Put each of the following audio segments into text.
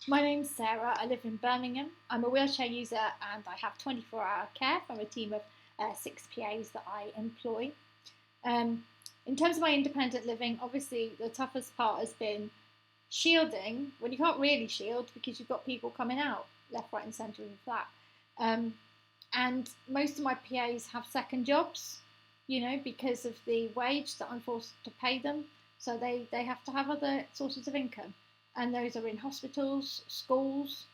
My name's Sarah. I live in Birmingham. I'm a wheelchair user and I have 24-hour care from a team of six PAs that I employ. Um, in terms of my independent living, obviously the toughest part has been shielding when you can't really shield because you've got people coming out left, right, and centre of the flat. Um, and most of my PAs have second jobs, because of the wage that I'm forced to pay them. So they have to have other sources of income. And those are in hospitals, schools,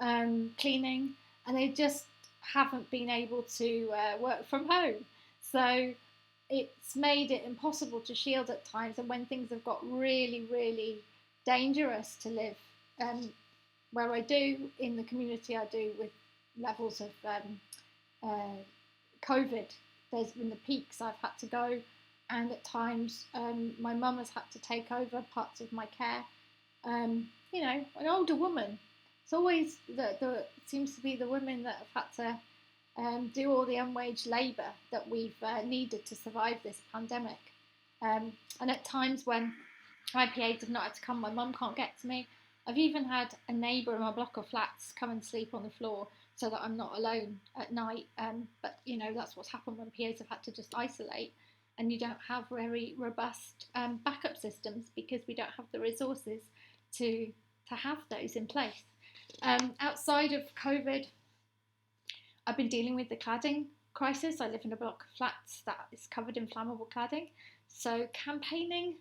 cleaning, and they just haven't been able to work from home. So it's made it impossible to shield at times. And when things have got really, really dangerous to live where I do, in the community I do, with levels of COVID, there's been the peaks I've had to go, and at times my mum has had to take over parts of my care. An older woman. It's always it seems to be the women that have had to do all the unwaged labour that we've needed to survive this pandemic. And at times when my PAs have not had to come, my mum can't get to me. I've even had a neighbour in my block of flats come and sleep on the floor so that I'm not alone at night. But that's what's happened when PAs have had to just isolate, and you don't have very robust backup systems because we don't have the resources to have those in place. Outside of COVID, I've been dealing with the cladding crisis. I live in a block of flats that is covered in flammable cladding. So campaigning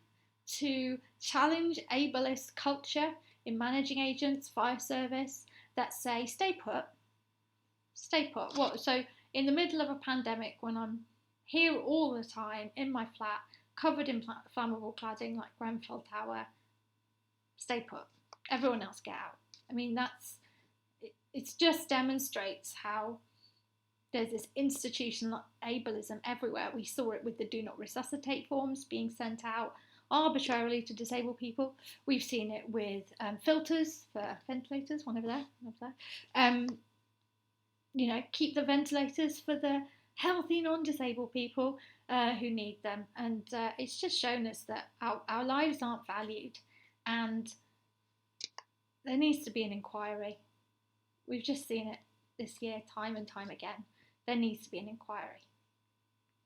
to challenge ableist culture in managing agents, fire service, that say, stay put. Stay put. What? So in the middle of a pandemic, when I'm here all the time in my flat, covered in flammable cladding like Grenfell Tower, stay put. Everyone else get out. I mean, it just demonstrates how there's this institutional ableism everywhere. We saw it with the do not resuscitate forms being sent out arbitrarily to disabled people. We've seen it with filters for ventilators, one over there. Keep the ventilators for the healthy non-disabled people who need them. And it's just shown us that our lives aren't valued, and there needs to be an inquiry. We've just seen it this year time and time again. There needs to be an inquiry.